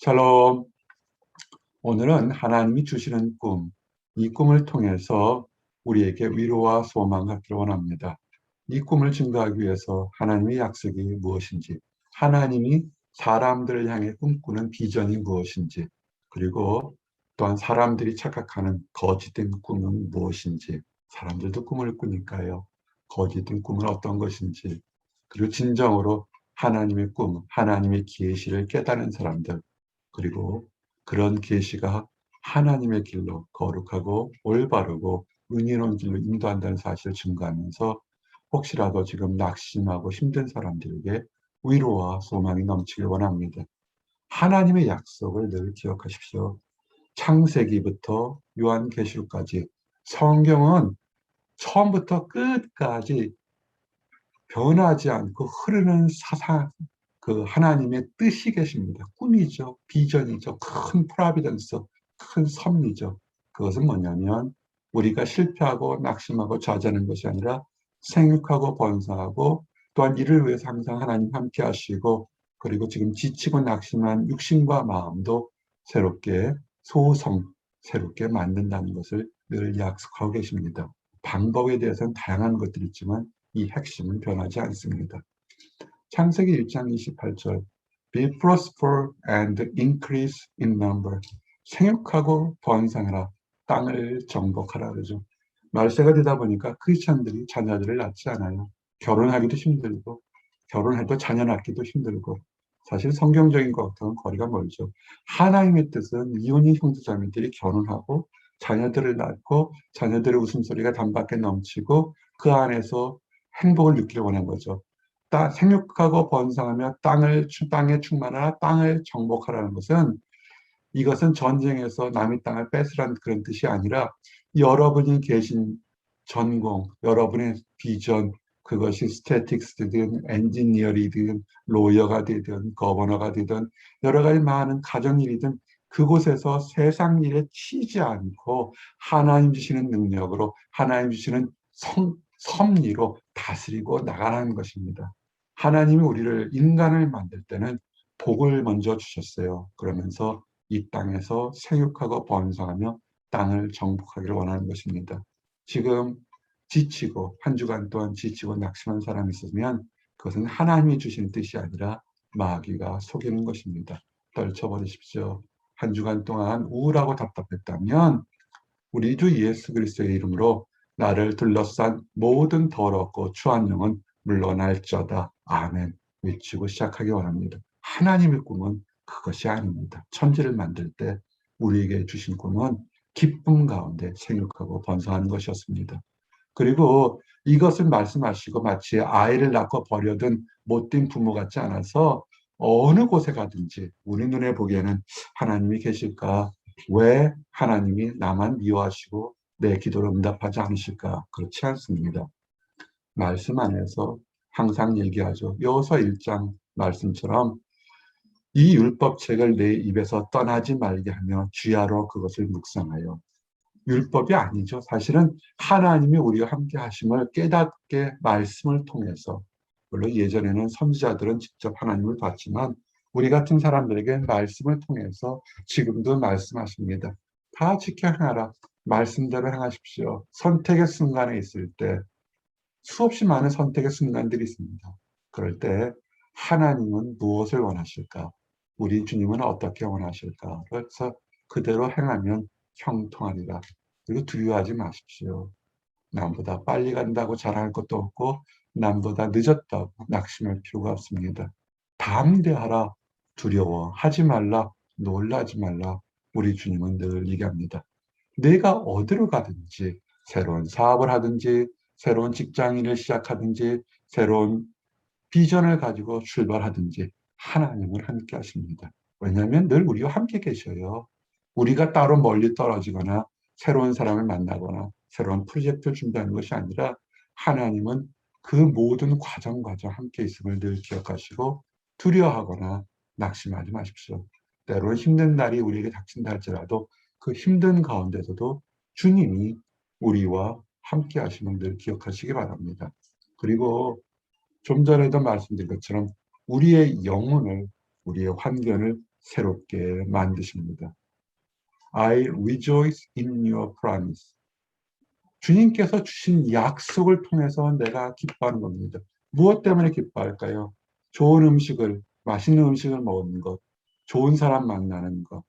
샬롬. 오늘은 하나님이 주시는 꿈, 이 꿈을 통해서 우리에게 위로와 소망을 갖기를 원합니다. 이 꿈을 증거하기 위해서 하나님의 약속이 무엇인지, 하나님이 사람들을 향해 꿈꾸는 비전이 무엇인지, 그리고 또한 사람들이 착각하는 거짓된 꿈은 무엇인지, 사람들도 꿈을 꾸니까요. 거짓된 꿈은 어떤 것인지, 그리고 진정으로 하나님의 꿈, 하나님의 계시를 깨닫는 사람들, 그리고 그런 계시가 하나님의 길로 거룩하고 올바르고 은혜로운 길로 인도한다는 사실을 증거하면서 혹시라도 지금 낙심하고 힘든 사람들에게 위로와 소망이 넘치길 원합니다. 하나님의 약속을 늘 기억하십시오. 창세기부터 요한계시록까지 성경은 처음부터 끝까지 변하지 않고 흐르는 사상, 그 하나님의 뜻이 계십니다. 꿈이죠. 비전이죠. 큰 프라비던스, 큰 섭리죠. 그것은 뭐냐면 우리가 실패하고 낙심하고 좌절하는 것이 아니라 생육하고 번성하고 또한 이를 위해서 항상 하나님 함께 하시고, 그리고 지금 지치고 낙심한 육신과 마음도 새롭게 소성, 새롭게 만든다는 것을 늘 약속하고 계십니다. 방법에 대해서는 다양한 것들이 있지만 이 핵심은 변하지 않습니다. 창세기 1장 28절 Be prosper and increase in number. 생육하고 번성하라. 땅을 정복하라 그러죠. 말세가 되다 보니까 크리스찬들이 자녀들을 낳지 않아요. 결혼하기도 힘들고 결혼해도 자녀 낳기도 힘들고, 사실 성경적인 것과는 거리가 멀죠. 하나님의 뜻은 이혼인 형제자매들이 결혼하고 자녀들을 낳고 자녀들의 웃음소리가 단밖에 넘치고 그 안에서 행복을 느끼려 원한 거죠. 생육하고 번성하며 땅에 충만하라, 땅을 정복하라는 것은, 이것은 전쟁에서 남의 땅을 뺏으라는 그런 뜻이 아니라 여러분이 계신 전공, 여러분의 비전, 그것이 스태틱스든 엔지니어리든 로여가 되든 거버너가 되든 여러 가지 많은 가정일이든 그곳에서 세상 일에 치지 않고 하나님 주시는 능력으로 하나님 주시는 섭리로 다스리고 나가라는 것입니다. 하나님이 우리를 인간을 만들 때는 복을 먼저 주셨어요. 그러면서 이 땅에서 생육하고 번성하며 땅을 정복하기를 원하는 것입니다. 지금 지치고 한 주간 동안 지치고 낙심한 사람이 있으면 그것은 하나님이 주신 뜻이 아니라 마귀가 속이는 것입니다. 떨쳐버리십시오. 한 주간 동안 우울하고 답답했다면 우리 주 예수 그리스도의 이름으로 나를 둘러싼 모든 더럽고 추한 영은 물러날지어다. 아멘. 외치고 시작하기 원합니다. 하나님의 꿈은 그것이 아닙니다. 천지를 만들 때 우리에게 주신 꿈은 기쁨 가운데 생육하고 번성하는 것이었습니다. 그리고 이것을 말씀하시고 마치 아이를 낳고 버려둔 못된 부모 같지 않아서 어느 곳에 가든지 우리 눈에 보기에는 하나님이 계실까? 왜 하나님이 나만 미워하시고 내 기도를 응답하지 않으실까? 그렇지 않습니다. 말씀 안에서 항상 얘기하죠. 여호수아 1장 말씀처럼 이 율법책을 내 입에서 떠나지 말게 하며 주야로 그것을 묵상하여. 율법이 아니죠. 사실은 하나님이 우리와 함께 하심을 깨닫게 말씀을 통해서, 물론 예전에는 선지자들은 직접 하나님을 봤지만 우리 같은 사람들에게 말씀을 통해서 지금도 말씀하십니다. 다 지켜 행하라. 말씀대로 행하십시오. 선택의 순간에 있을 때 수없이 많은 선택의 순간들이 있습니다. 그럴 때 하나님은 무엇을 원하실까? 우리 주님은 어떻게 원하실까? 그래서 그대로 행하면 형통하리라. 그리고 두려워하지 마십시오. 남보다 빨리 간다고 자랑할 것도 없고 남보다 늦었다고 낙심할 필요가 없습니다. 담대하라. 두려워하지 말라. 놀라지 말라. 우리 주님은 늘 얘기합니다. 내가 어디로 가든지, 새로운 사업을 하든지 새로운 직장인을 시작하든지 새로운 비전을 가지고 출발하든지 하나님은 함께 하십니다. 왜냐하면 늘 우리와 함께 계셔요. 우리가 따로 멀리 떨어지거나 새로운 사람을 만나거나 새로운 프로젝트를 준비하는 것이 아니라 하나님은 그 모든 과정 함께 있음을 늘 기억하시고 두려워하거나 낙심하지 마십시오. 때로는 힘든 날이 우리에게 닥친다 할지라도 그 힘든 가운데서도 주님이 우리와 함께 하심을 늘 기억하시기 바랍니다. 그리고 좀 전에도 말씀드린 것처럼 우리의 영혼을, 우리의 환경을 새롭게 만드십니다. I rejoice in your promise. 주님께서 주신 약속을 통해서 내가 기뻐하는 겁니다. 무엇 때문에 기뻐할까요? 좋은 음식을, 맛있는 음식을 먹는 것, 좋은 사람 만나는 것,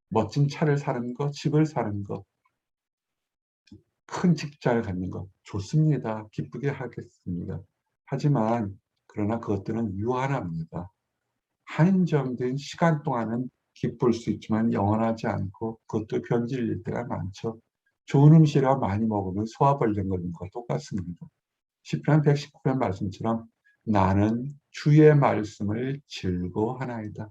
멋진 차를 사는 것, 집을 사는 것, 큰 직장을 갖는 것, 좋습니다. 기쁘게 하겠습니다. 하지만, 그러나 그것들은 유한합니다. 한정된 시간 동안은 기쁠 수 있지만 영원하지 않고 그것도 변질일 때가 많죠. 좋은 음식을 많이 먹으면 소화불량 걸리는 것과 똑같습니다. 시편 119편 말씀처럼 나는 주의 말씀을 즐거워하나이다.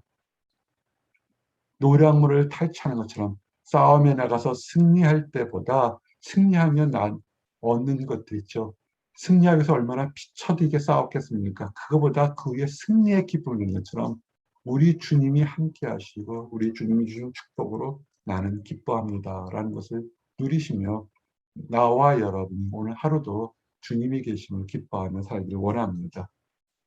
노량물을 탈취하는 것처럼 싸움에 나가서 승리할 때보다 승리하면 난 얻는 것도 있죠. 승리하기 위해서 얼마나 피쳐들게 싸웠겠습니까? 그거보다 그 위에 승리의 기쁨을 누리는 것처럼 우리 주님이 함께 하시고 우리 주님이 주신 축복으로 나는 기뻐합니다. 라는 것을 누리시며 나와 여러분이 오늘 하루도 주님이 계심을 기뻐하며 살기를 원합니다.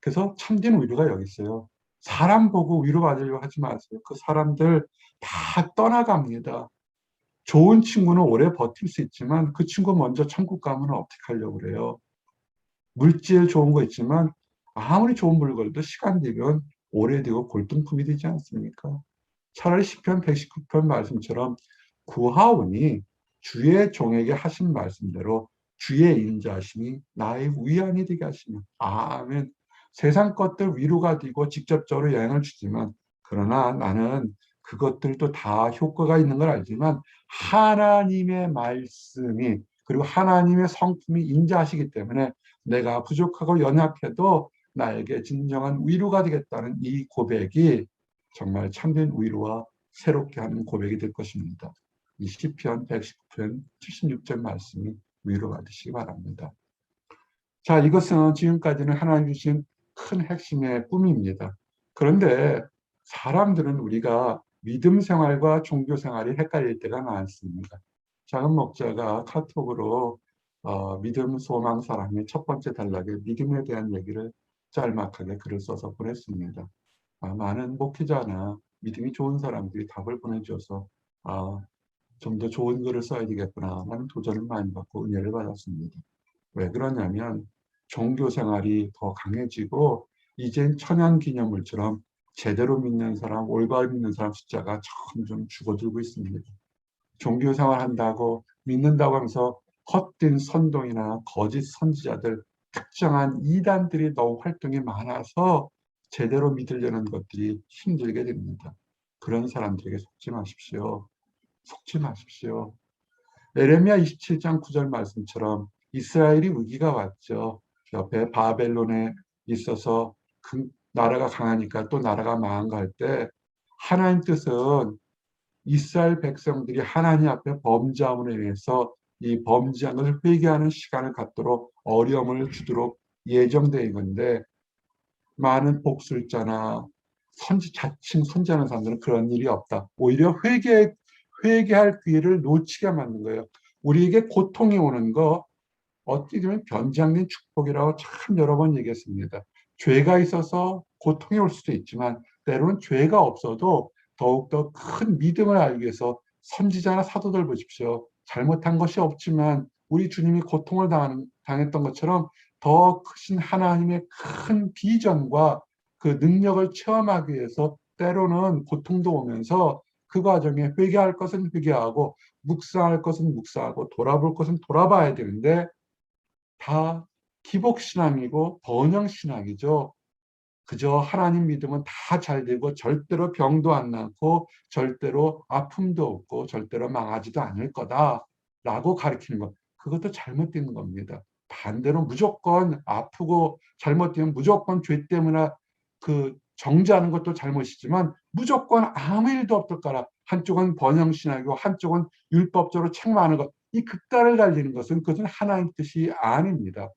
그래서 참된 위로가 여기 있어요. 사람 보고 위로받으려고 하지 마세요. 그 사람들 다 떠나갑니다. 좋은 친구는 오래 버틸 수 있지만 그 친구 먼저 천국 가면 어떻게 하려고 그래요? 물질 좋은 거 있지만 아무리 좋은 물건도 시간 되면 오래되고 골동품이 되지 않습니까? 차라리 시편 119편 말씀처럼 구하오니 주의 종에게 하신 말씀대로 주의 인자하심이 나의 위안이 되게 하시며 아멘. 세상 것들 위로가 되고 직접적으로 영향을 주지만 그러나 나는 그것들도 다 효과가 있는 걸 알지만 하나님의 말씀이 그리고 하나님의 성품이 인자하시기 때문에 내가 부족하고 연약해도 나에게 진정한 위로가 되겠다는 이 고백이 정말 참된 위로와 새롭게 하는 고백이 될 것입니다. 이 시편 119편 76절 말씀이 위로가 되시기 바랍니다. 자, 이것은 지금까지는 하나님 주신 큰 핵심의 꿈입니다. 그런데 사람들은 우리가 믿음 생활과 종교 생활이 헷갈릴 때가 많습니다. 작은 목자가 카톡으로 믿음, 소망, 사랑의 첫 번째 단락에 믿음에 대한 얘기를 짤막하게 글을 써서 보냈습니다. 많은 목회자나 믿음이 좋은 사람들이 답을 보내줘서 좀 더 좋은 글을 써야 되겠구나 라는 도전을 많이 받고 은혜를 받았습니다. 왜 그러냐면 종교 생활이 더 강해지고 이젠 천연기념물처럼 제대로 믿는 사람, 올바로 믿는 사람 숫자가 점점 줄어들고 있습니다. 종교 생활 한다고 믿는다고 하면서 헛된 선동이나 거짓 선지자들, 특정한 이단들이 너무 활동이 많아서 제대로 믿으려는 것들이 힘들게 됩니다. 그런 사람들에게 속지 마십시오. 속지 마십시오. 에레미야 27장 9절 말씀처럼 이스라엘이 위기가 왔죠. 옆에 바벨론에 있어서 그 나라가 강하니까 또 나라가 망할 때 하나님 뜻은 이스라엘 백성들이 하나님 앞에 범죄함으로 인해서 이 범죄한 것을 회개하는 시간을 갖도록 어려움을 주도록 예정되어 있는데 많은 복술자나 자칭 선지하는 사람들은 그런 일이 없다. 오히려 회개할 기회를 놓치게 만든 거예요. 우리에게 고통이 오는 거 어떻게 보면 변장된 축복이라고 참 여러 번 얘기했습니다. 죄가 있어서 고통이 올 수도 있지만 때로는 죄가 없어도 더욱더 큰 믿음을 알기 위해서 선지자나 사도들 보십시오. 잘못한 것이 없지만 우리 주님이 고통을 당했던 것처럼 더 크신 하나님의 큰 비전과 그 능력을 체험하기 위해서 때로는 고통도 오면서 그 과정에 회개할 것은 회개하고 묵상할 것은 묵상하고 돌아볼 것은 돌아봐야 되는데 다 기복신앙이고 번영신앙이죠. 그저 하나님 믿으면 다 잘 되고 절대로 병도 안 낳고 절대로 아픔도 없고 절대로 망하지도 않을 거다라고 가르치는 것. 그것도 잘못된 겁니다. 반대로 무조건 아프고 잘못되면 무조건 죄 때문에 그 정죄하는 것도 잘못이지만 무조건 아무 일도 없을 거라. 한쪽은 번영신학이고 한쪽은 율법적으로 책망하는 것. 이 극단을 달리는 것은 그것은 하나님 뜻이 아닙니다.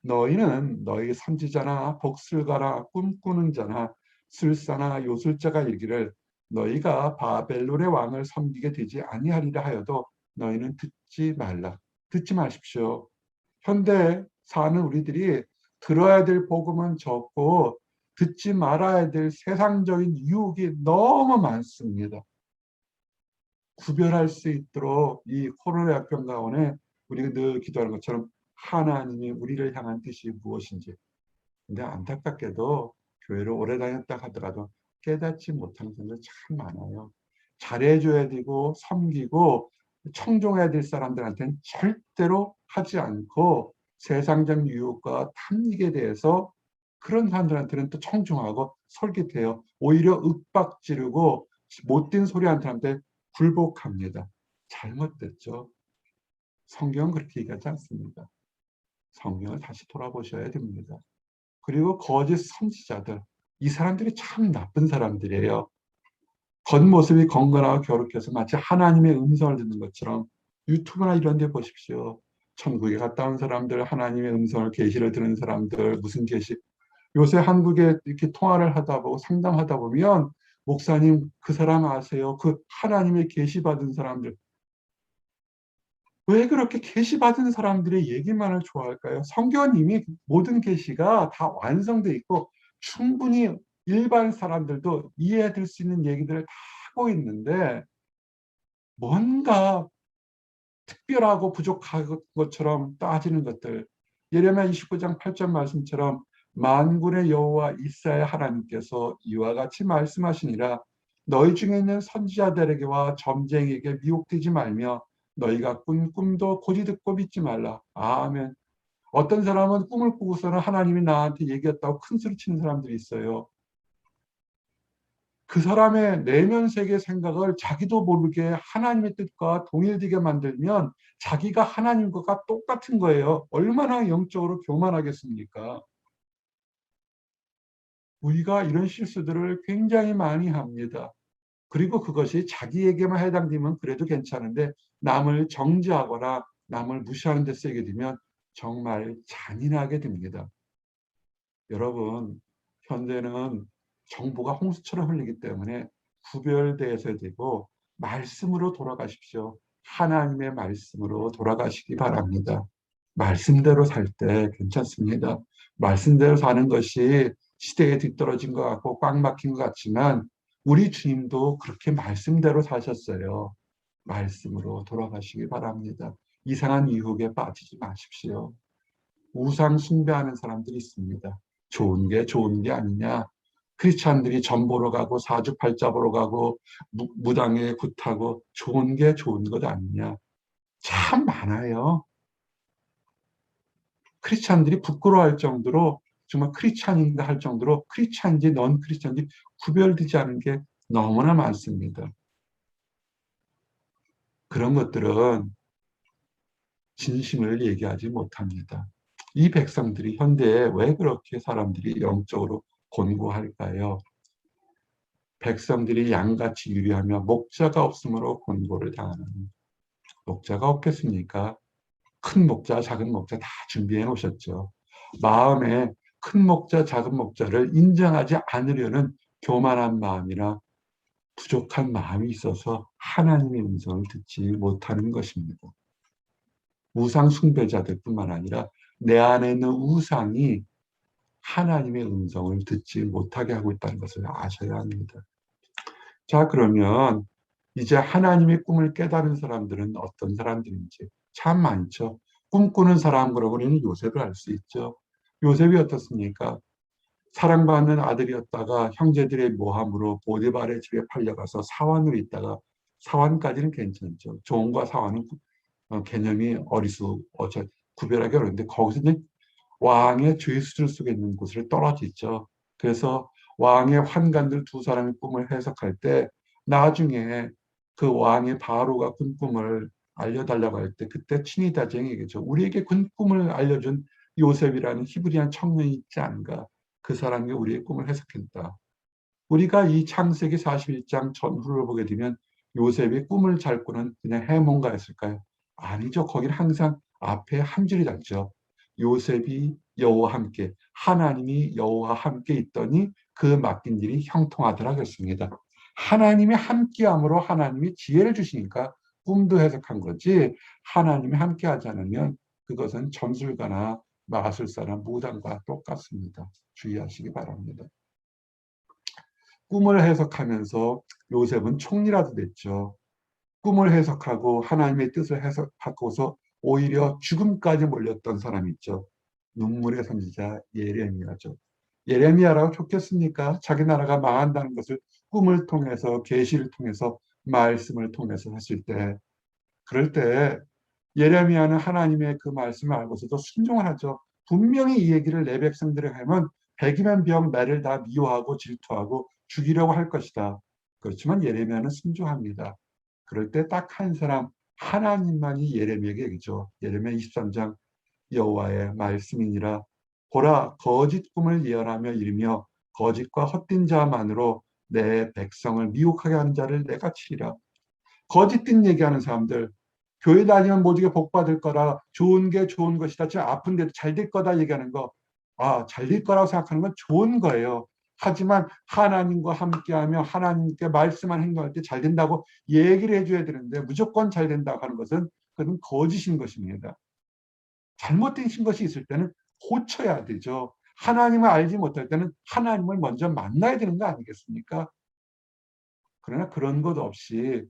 너희는 너희 선지자나 복술가나 꿈꾸는 자나 술사나 요술자가 이르기를 너희가 바벨론의 왕을 섬기게 되지 아니하리라 하여도 너희는 듣지 말라. 듣지 마십시오. 현대 사는 우리들이 들어야 될 복음은 적고 듣지 말아야 될 세상적인 유혹이 너무 많습니다. 구별할 수 있도록 이 코로나 역병 가운데 우리가 늘 기도하는 것처럼 하나님이 우리를 향한 뜻이 무엇인지. 근데 안타깝게도 교회를 오래 다녔다 하더라도 깨닫지 못하는 사람들 참 많아요. 잘해줘야 되고 섬기고 청종해야 될 사람들한테는 절대로 하지 않고 세상적 유혹과 탐닉에 대해서 그런 사람들한테는 또 청종하고 솔깃해요. 오히려 윽박지르고 못된 소리 하는 사람한테 굴복합니다. 잘못됐죠. 성경은 그렇게 얘기하지 않습니다. 성경을 다시 돌아보셔야 됩니다. 그리고 거짓 선지자들, 이 사람들이 참 나쁜 사람들이에요. 겉모습이 건강하고 겨룩해서 마치 하나님의 음성을 듣는 것처럼 유튜브나 이런 데 보십시오. 천국에 갔다 온 사람들, 하나님의 음성을 계시를 들은 사람들, 무슨 계시. 요새 한국에 이렇게 통화를 하다 보고 상담하다 보면 목사님 그 사람 아세요? 그 하나님의 계시 받은 사람들. 왜 그렇게 계시받은 사람들의 얘기만을 좋아할까요? 성경은 이미 모든 계시가 다 완성되어 있고 충분히 일반 사람들도 이해될 수 있는 얘기들을 다 하고 있는데 뭔가 특별하고 부족한 것처럼 따지는 것들. 예레미야 29장 8절 말씀처럼 만군의 여호와 이스라엘 하나님께서 이와 같이 말씀하시니라. 너희 중에 있는 선지자들에게와 점쟁이에게 미혹되지 말며 너희가 꾼 꿈도 고지 듣고 믿지 말라. 아멘. 어떤 사람은 꿈을 꾸고서는 하나님이 나한테 얘기했다고 큰 소리 치는 사람들이 있어요. 그 사람의 내면 세계 생각을 자기도 모르게 하나님의 뜻과 동일되게 만들면 자기가 하나님과 똑같은 거예요. 얼마나 영적으로 교만하겠습니까? 우리가 이런 실수들을 굉장히 많이 합니다. 그리고 그것이 자기에게만 해당되면 그래도 괜찮은데 남을 정죄하거나 남을 무시하는 데 쓰게 되면 정말 잔인하게 됩니다. 여러분, 현대는 정보가 홍수처럼 흘리기 때문에 구별되어야 되고 말씀으로 돌아가십시오. 하나님의 말씀으로 돌아가시기 바랍니다. 말씀대로 살 때 괜찮습니다. 말씀대로 사는 것이 시대에 뒤떨어진 것 같고 꽉 막힌 것 같지만 우리 주님도 그렇게 말씀대로 사셨어요. 말씀으로 돌아가시기 바랍니다. 이상한 유혹에 빠지지 마십시오. 우상 숭배하는 사람들이 있습니다. 좋은 게 아니냐. 크리스찬들이 전 보러 가고 사주팔자 보러 가고 무당에 굿하고 좋은 게 좋은 것 아니냐. 참 많아요. 크리스찬들이 부끄러워할 정도로 정말 크리스찬인가 할 정도로 크리스찬인지 넌 크리스찬인지 구별되지 않은 게 너무나 많습니다. 그런 것들은 진심을 얘기하지 못합니다. 이 백성들이 현대에 왜 그렇게 사람들이 영적으로 곤고할까요? 백성들이 양같이 유리하며 목자가 없으므로 곤고를 당하는. 목자가 없겠습니까? 큰 목자, 작은 목자 다 준비해 놓으셨죠. 마음에 큰 목자, 작은 목자를 인정하지 않으려는 교만한 마음이나 부족한 마음이 있어서 하나님의 음성을 듣지 못하는 것입니다. 우상 숭배자들 뿐만 아니라 내 안에 있는 우상이 하나님의 음성을 듣지 못하게 하고 있다는 것을 아셔야 합니다. 자, 그러면 이제 하나님의 꿈을 깨달은 사람들은 어떤 사람들인지 참 많죠. 꿈꾸는 사람 그러고 우리는 요셉을 알 수 있죠. 요셉이 어떻습니까? 사랑받는 아들이었다가 형제들의 모함으로 보디발의 집에 팔려가서 사환으로 있다가 사환까지는 괜찮죠. 종과 사환은 개념이 구별하기 어려운데 거기서는 왕의 죄 수준 속에 있는 곳을 떨어지죠. 그래서 왕의 환관들 두 사람의 꿈을 해석할 때 나중에 그 왕의 바로가 꾼 꿈을 알려달라고 할 때 그때 친위다쟁이 얘기죠. 우리에게 꾼 꿈을 알려준 요셉이라는 히브리한 청년이 있지 않은가. 그 사람이 우리의 꿈을 해석했다. 우리가 이 창세기 41장 전후를 보게 되면 요셉이 꿈을 잘 꾸는 그냥 해몽가였을까요? 아니죠. 거기는 항상 앞에 한 줄이 닿죠. 요셉이 여호와 함께 하나님이 여호와 함께 있더니 그 맡긴 일이 형통하더라 그랬습니다. 하나님이 함께함으로 하나님이 지혜를 주시니까 꿈도 해석한 거지 하나님이 함께하지 않으면 그것은 점술가나 마술사나 무당과 똑같습니다. 주의하시기 바랍니다. 꿈을 해석하면서 요셉은 총리라도 됐죠. 꿈을 해석하고 하나님의 뜻을 해석하고서 오히려 죽음까지 몰렸던 사람이 있죠. 눈물의 선지자 예레미야죠. 예레미야라고 좋겠습니까? 자기 나라가 망한다는 것을 꿈을 통해서 계시를 통해서 말씀을 통해서 했을 때, 그럴 때 예레미야는 하나님의 그 말씀을 알고서도 순종을 하죠. 분명히 이 얘기를 내 백성들에게 하면 백이면 병 나를 다 미워하고 질투하고 죽이려고 할 것이다. 그렇지만 예레미야는 순종합니다. 그럴 때 딱 한 사람 하나님만이 예레미야에게 얘기죠. 예레미야 23장 여호와의 말씀이니라. 보라 거짓 꿈을 예언하며 이르며 거짓과 헛된 자만으로 내 백성을 미혹하게 하는 자를 내가 치리라. 거짓된 얘기하는 사람들, 교회 다니면 모두게 복 받을 거라, 좋은 게 좋은 것이다, 저 아픈데도 잘 될 거다 얘기하는 거, 잘 될 거라고 생각하는 건 좋은 거예요. 하지만 하나님과 함께하며 하나님께 말씀만 행동할 때 잘 된다고 얘기를 해줘야 되는데 무조건 잘 된다고 하는 것은 그건 거짓인 것입니다. 잘못된 것이 있을 때는 고쳐야 되죠. 하나님을 알지 못할 때는 하나님을 먼저 만나야 되는 거 아니겠습니까? 그러나 그런 것 없이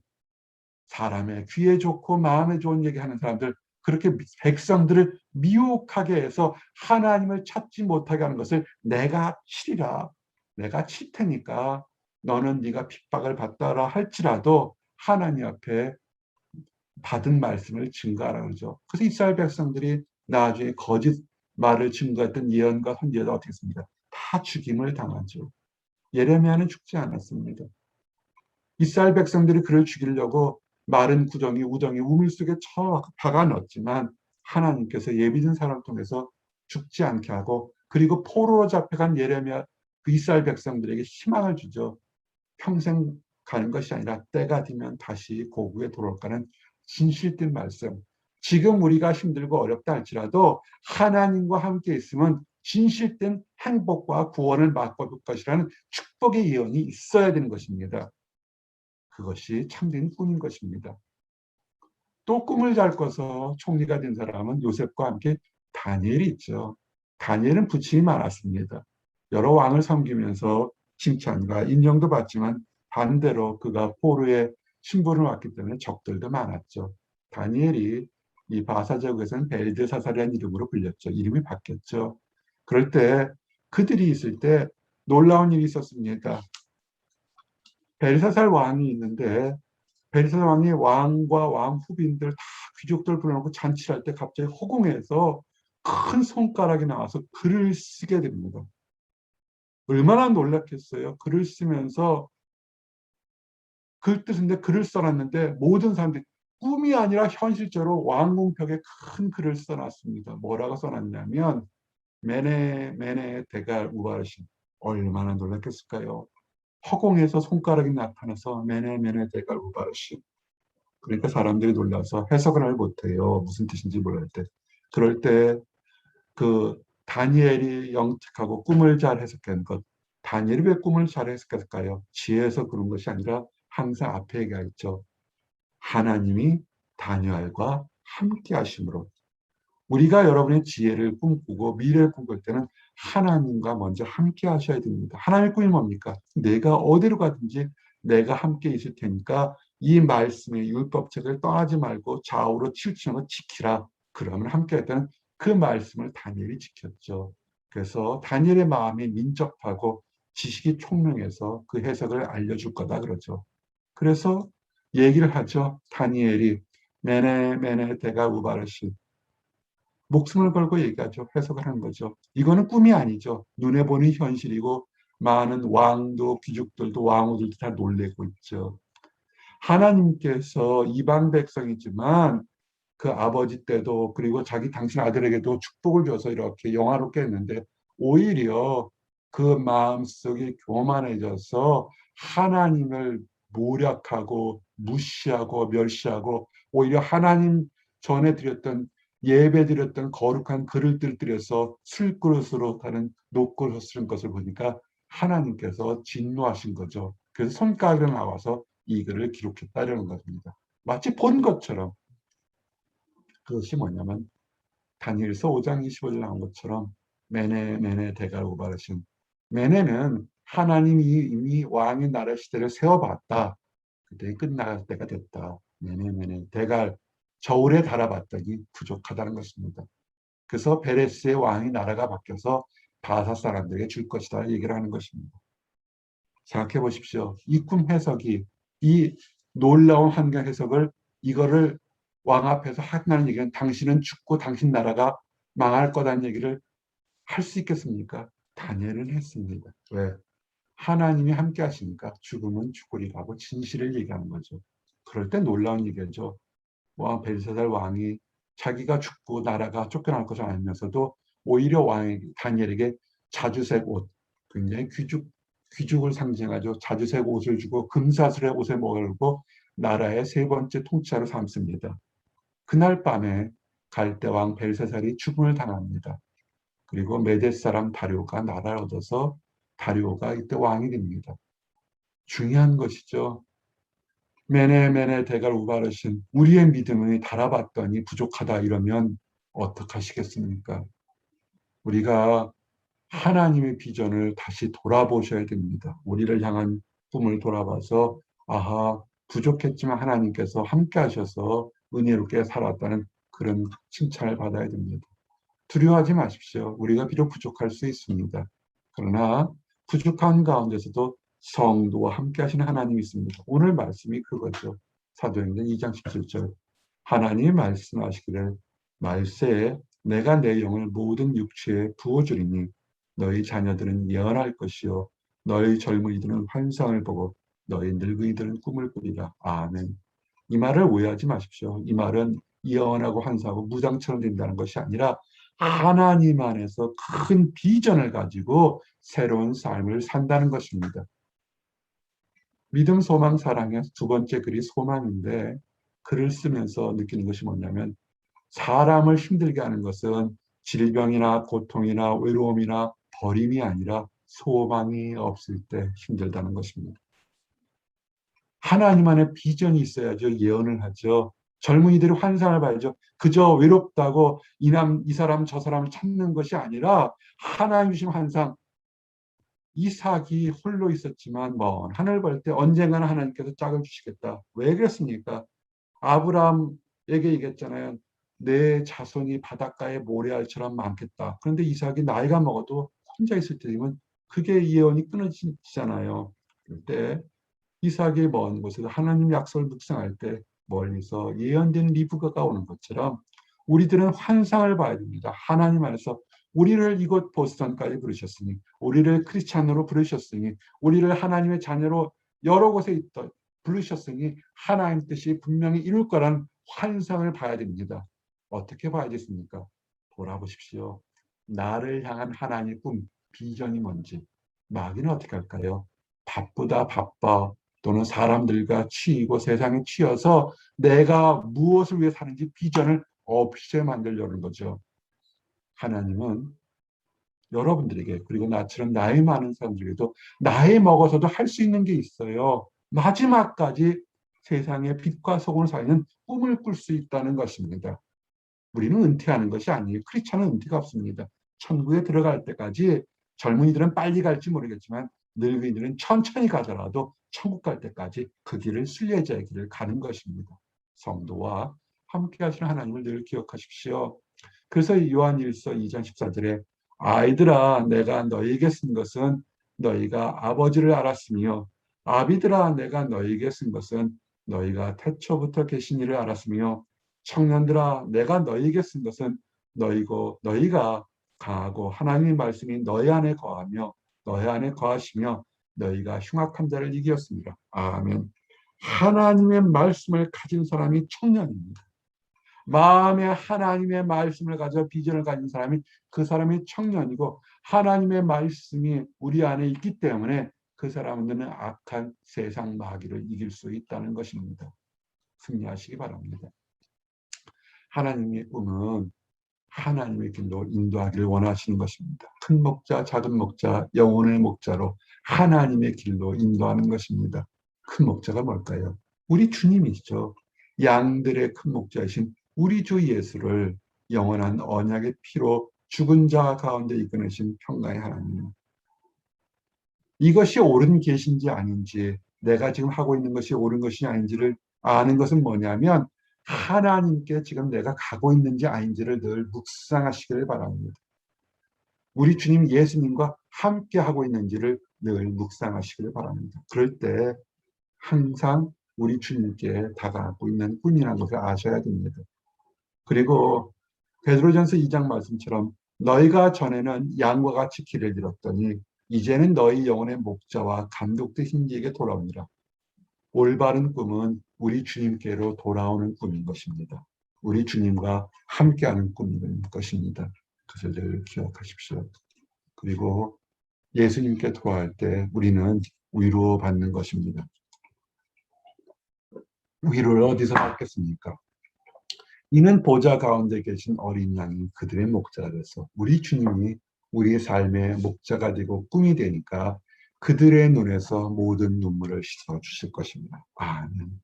사람의 귀에 좋고 마음에 좋은 얘기하는 사람들, 그렇게 백성들을 미혹하게 해서 하나님을 찾지 못하게 하는 것을 내가 치리라. 내가 칠 테니까 너는 네가 핍박을 받더라 할지라도 하나님 앞에 받은 말씀을 증거하라 그러죠. 그래서 이스라엘 백성들이 나중에 거짓 말을 증거했던 예언과 선지자가 어떻게 했습니까? 다 죽임을 당하죠. 예레미야는 죽지 않았습니다. 이스라엘 백성들이 그를 죽이려고 마른 구덩이, 우덩이, 우물 속에 박아 넣었지만 하나님께서 예비된 사람을 통해서 죽지 않게 하고, 그리고 포로로 잡혀간 예레미야 그 이스라엘 백성들에게 희망을 주죠. 평생 가는 것이 아니라 때가 되면 다시 고국에 돌아올까는 진실된 말씀. 지금 우리가 힘들고 어렵다 할지라도 하나님과 함께 있으면 진실된 행복과 구원을 맛볼 것이라는 축복의 예언이 있어야 되는 것입니다. 그것이 참된 꿈인 것입니다. 또 꿈을 잘 꿔서 총리가 된 사람은 요셉과 함께 다니엘이 있죠. 다니엘은 부친이 많았습니다. 여러 왕을 섬기면서 칭찬과 인정도 받지만 반대로 그가 포로의 신분을 왔기 때문에 적들도 많았죠. 다니엘이 이 바사제국에서는 벨드사살이라는 이름으로 불렸죠. 이름이 바뀌었죠. 그럴 때 그들이 있을 때 놀라운 일이 있었습니다. 벨사살 왕이 있는데 벨사살 왕이 왕과 왕 후빈들 다 귀족들 불러놓고 잔치를 할 때 갑자기 허공에서 큰 손가락이 나와서 글을 쓰게 됩니다. 얼마나 놀랐겠어요. 글을 쓰면서 글 뜻인데 글을 써놨는데 모든 사람들이 꿈이 아니라 현실적으로 왕궁벽에 큰 글을 써놨습니다. 뭐라고 써놨냐면 메네 메네 데갈 우바르신. 얼마나 놀랐겠을까요. 허공에서 손가락이 나타나서 메네 메네 데갈 우바르신. 그러니까 사람들이 놀라서 해석을 못해요. 무슨 뜻인지 몰랄 때. 그럴 때 그 다니엘이 영특하고 꿈을 잘 해석한 것. 다니엘이 왜 꿈을 잘 해석했을까요? 지혜에서 그런 것이 아니라 항상 앞에 얘기가 있죠. 하나님이 다니엘과 함께 하심으로. 우리가 여러분의 지혜를 꿈꾸고 미래를 꿈꿀 때는 하나님과 먼저 함께 하셔야 됩니다. 하나님의 꿈이 뭡니까? 내가 어디로 가든지 내가 함께 있을 테니까 이 말씀의 율법책을 떠나지 말고 좌우로 치우치는 거 지키라. 그러면 함께 할 때는 그 말씀을 다니엘이 지켰죠. 그래서 다니엘의 마음이 민첩하고 지식이 총명해서 그 해석을 알려줄 거다 그러죠. 그래서 얘기를 하죠. 다니엘이 메네 메네 데가 우바르시, 목숨을 걸고 얘기하죠. 해석을 하는 거죠. 이거는 꿈이 아니죠. 눈에 보는 현실이고 많은 왕도 귀족들도 왕후들도 다 놀래고 있죠. 하나님께서 이방 백성이지만 그 아버지 때도 그리고 자기 당신 아들에게도 축복을 줘서 이렇게 영화롭게 했는데 오히려 그 마음속이 교만해져서 하나님을 모략하고 무시하고 멸시하고 오히려 하나님 전에 드렸던 예배 드렸던 거룩한 그릇들 들여서 술그릇으로 다른 녹그릇을 쓰는 것을 보니까 하나님께서 진노하신 거죠. 그래서 손가락이 나와서 이 글을 기록했다는 것입니다. 마치 본 것처럼. 그것이 뭐냐면 다니엘서 5장 25절 나온 것처럼 메네 메네 대갈 우바르신. 메네는 하나님이 이미 왕의 나라 시대를 세워봤다. 그때 끝날 때가 됐다. 내년에 대갈 저울에 달아봤더니 부족하다는 것입니다. 그래서 베레스의 왕이 나라가 바뀌어서 바사 사람들에게 줄 것이다 얘기를 하는 것입니다. 생각해 보십시오. 이 꿈 해석이 이 놀라운 환경 해석을 이거를 왕 앞에서 하는 얘기는 당신은 죽고 당신 나라가 망할 거다는 얘기를 할 수 있겠습니까? 다니엘은 했습니다. 왜? 하나님이 함께 하시니까 죽음은 죽으리라고 진실을 얘기하는 거죠. 그럴 때 놀라운 얘기죠. 왕 벨사살 왕이 자기가 죽고 나라가 쫓겨날 것을 알면서도 오히려 왕 다니엘에게 자주색 옷, 굉장히 귀족을 상징하죠. 자주색 옷을 주고 금사슬의 옷을 먹고 나라의 세 번째 통치자로 삼습니다. 그날 밤에 갈대 왕 벨사살이 죽음을 당합니다. 그리고 메데 사람 다리오가 나라를 얻어서 다리오가 이때 왕이 됩니다. 중요한 것이죠. 메네 대갈 우바르신 우리의 믿음을 달아봤더니 부족하다 이러면 어떡하시겠습니까? 우리가 하나님의 비전을 다시 돌아보셔야 됩니다. 우리를 향한 꿈을 돌아봐서 아하 부족했지만 하나님께서 함께 하셔서 은혜롭게 살았다는 그런 칭찬을 받아야 됩니다. 두려워하지 마십시오. 우리가 비록 부족할 수 있습니다. 그러나 부족한 가운데서도 성도와 함께 하시는 하나님이 있습니다. 오늘 말씀이 그거죠. 사도행전 2장 17절 하나님이 말씀하시기를 말세에 내가 내 영을 모든 육체에 부어주리니 너희 자녀들은 예언할 것이요 너희 젊은이들은 환상을 보고 너희 늙은이들은 꿈을 꾸리라. 아멘. 이 말을 오해하지 마십시오. 이 말은 예언하고 환상하고 무당처럼 된다는 것이 아니라 하나님 안에서 큰 비전을 가지고 새로운 삶을 산다는 것입니다. 믿음, 소망, 사랑의 두 번째 글이 소망인데 글을 쓰면서 느끼는 것이 뭐냐면 사람을 힘들게 하는 것은 질병이나 고통이나 외로움이나 버림이 아니라 소망이 없을 때 힘들다는 것입니다. 하나님 안에 비전이 있어야죠. 예언을 하죠. 젊은이들이 환상을 봐야죠. 그저 외롭다고 이 사람 저 사람을 찾는 것이 아니라 하나님 주신 환상. 이삭이 홀로 있었지만 먼 하늘 볼 때 언젠가는 하나님께서 짝을 주시겠다. 왜 그랬습니까? 아브라함에게 얘기했잖아요. 내 자손이 바닷가의 모래알처럼 많겠다. 그런데 이삭이 나이가 먹어도 혼자 있을 때면 그게 예언이 끊어지잖아요. 그때 이삭의 먼 곳에서 하나님 약속을 묵상할 때 멀리서 예언된 리브가가 오는 것처럼 우리들은 환상을 봐야 됩니다. 하나님 안에서 우리를 이곳 보스턴까지 부르셨으니 우리를 크리스찬으로 부르셨으니 우리를 하나님의 자녀로 여러 곳에 있던 부르셨으니 하나님 뜻이 분명히 이룰 거란 환상을 봐야 됩니다. 어떻게 봐야겠습니까? 돌아보십시오. 나를 향한 하나님의 꿈, 비전이 뭔지. 마귀는 어떻게 할까요? 바쁘다 바빠 또는 사람들과 치이고 세상에 치여서 내가 무엇을 위해 사는지 비전을 없이 만들려는 거죠. 하나님은 여러분들에게 그리고 나처럼 나이 많은 사람들에게도 나이 먹어서도 할 수 있는 게 있어요. 마지막까지 세상의 빛과 소금을 살리는 꿈을 꿀 수 있다는 것입니다. 우리는 은퇴하는 것이 아니에요. 크리스찬은 은퇴가 없습니다. 천국에 들어갈 때까지 젊은이들은 빨리 갈지 모르겠지만 늙은이들은 천천히 가더라도 천국 갈 때까지 그 길을 순례자의 길을 가는 것입니다. 성도와 함께 하시는 하나님을 늘 기억하십시오. 그래서 요한일서 2장 14절에 아이들아 내가 너희에게 쓴 것은 너희가 아버지를 알았으며 아비들아 내가 너희에게 쓴 것은 너희가 태초부터 계신 이를 알았으며 청년들아 내가 너희에게 쓴 것은 너희가 강하고 하나님의 말씀이 너희 안에 거하며 너희 안에 거하시며 너희가 흉악한 자를 이기었습니다. 아멘. 하나님의 말씀을 가진 사람이 청년입니다. 마음에 하나님의 말씀을 가져 비전을 가진 사람이 그 사람이 청년이고 하나님의 말씀이 우리 안에 있기 때문에 그 사람들은 악한 세상 마귀를 이길 수 있다는 것입니다. 승리하시기 바랍니다. 하나님의 꿈은 하나님의 길로 인도하기를 원하시는 것입니다. 큰 목자, 작은 목자, 영혼의 목자로 하나님의 길로 인도하는 것입니다. 큰 목자가 뭘까요? 우리 주님이시죠. 양들의 큰 목자이신 우리 주 예수를 영원한 언약의 피로 죽은 자 가운데 이끌으신 평강의 하나님. 이것이 옳은 계신지 아닌지, 내가 지금 하고 있는 것이 옳은 것이 아닌지를 아는 것은 뭐냐면 하나님께 지금 내가 가고 있는지 아닌지를 늘 묵상하시기를 바랍니다. 우리 주님 예수님과 함께 하고 있는지를 늘 묵상하시기를 바랍니다. 그럴 때 항상 우리 주님께 다가가고 있는 뿐이라는 것을 아셔야 됩니다. 그리고 베드로전서 2장 말씀처럼 너희가 전에는 양과 같이 길을 잃었더니 이제는 너희 영혼의 목자와 감독 되신 이에게 돌아오니라. 올바른 꿈은 우리 주님께로 돌아오는 꿈인 것입니다. 우리 주님과 함께하는 꿈인 것입니다. 그것을 늘 기억하십시오. 그리고 예수님께 돌아갈 때 우리는 위로받는 것입니다. 위로를 어디서 받겠습니까? 이는 보좌 가운데 계신 어린 양이 그들의 목자가 돼서 우리 주님이 우리의 삶의 목자가 되고 꿈이 되니까 그들의 눈에서 모든 눈물을 씻어 주실 것입니다. 아멘.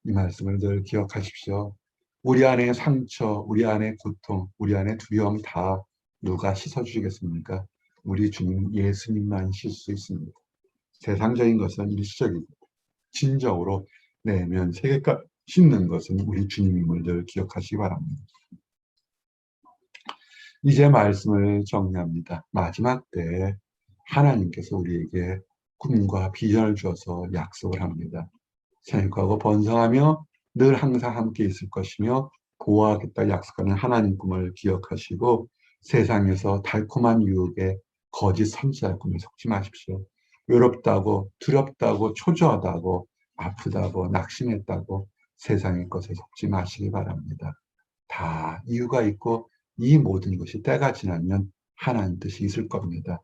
이 말씀을 늘 기억하십시오. 우리 안의 상처, 우리 안의 고통, 우리 안의 두려움 다 누가 씻어주시겠습니까? 우리 주님 예수님만 씻을 수 있습니다. 세상적인 것은 일시적이고 진정으로 내면 세계가 씻는 것은 우리 주님임을 늘 기억하시기 바랍니다. 이제 말씀을 정리합니다. 마지막 때 하나님께서 우리에게 꿈과 비전을 주어서 약속을 합니다. 생육하고 번성하며 늘 항상 함께 있을 것이며 보호하겠다 약속하는 하나님 꿈을 기억하시고 세상에서 달콤한 유혹에 거짓 선지자 꿈에 속지 마십시오. 외롭다고 두렵다고 초조하다고 아프다고 낙심했다고 세상의 것에 속지 마시기 바랍니다. 다 이유가 있고 이 모든 것이 때가 지나면 하나님 뜻이 있을 겁니다.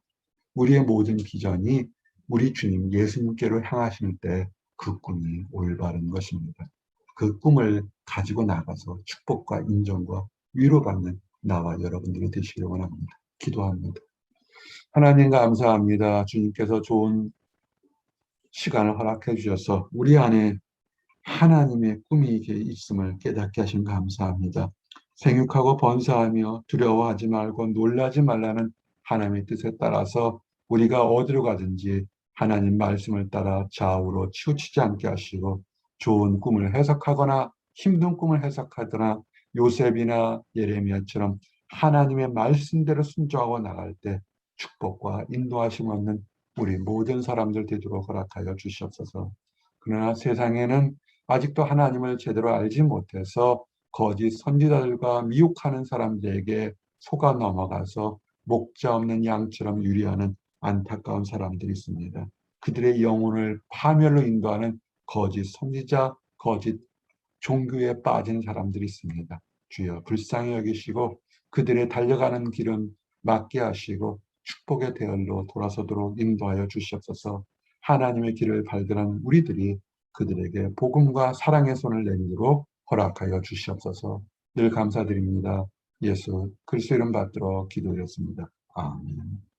우리의 모든 비전이 우리 주님 예수님께로 향하실 때 그 꿈이 올바른 것입니다. 그 꿈을 가지고 나가서 축복과 인정과 위로받는 나와 여러분들이 되시길 원합니다. 기도합니다. 하나님 감사합니다. 주님께서 좋은 시간을 허락해 주셔서 우리 안에 하나님의 꿈이 있음을 깨닫게 하신 감사합니다. 생육하고 번성하며 두려워하지 말고 놀라지 말라는 하나님의 뜻에 따라서 우리가 어디로 가든지 하나님 말씀을 따라 좌우로 치우치지 않게 하시고 좋은 꿈을 해석하거나 힘든 꿈을 해석하거나 요셉이나 예레미야처럼 하나님의 말씀대로 순종하고 나갈 때 축복과 인도하심 없는 우리 모든 사람들 되도록 허락하여 주시옵소서. 그러나 세상에는 아직도 하나님을 제대로 알지 못해서 거짓 선지자들과 미혹하는 사람들에게 속아 넘어가서 목자 없는 양처럼 유리하는 안타까운 사람들이 있습니다. 그들의 영혼을 파멸로 인도하는 거짓 선지자, 거짓 종교에 빠진 사람들이 있습니다. 주여 불쌍히 여기시고 그들의 달려가는 길은 막게 하시고 축복의 대열로 돌아서도록 인도하여 주시옵소서. 하나님의 길을 발견한 우리들이 그들에게 복음과 사랑의 손을 내밀도록 허락하여 주시옵소서. 늘 감사드립니다. 예수 그리스도 이름 받들어 기도드렸습니다. 아멘.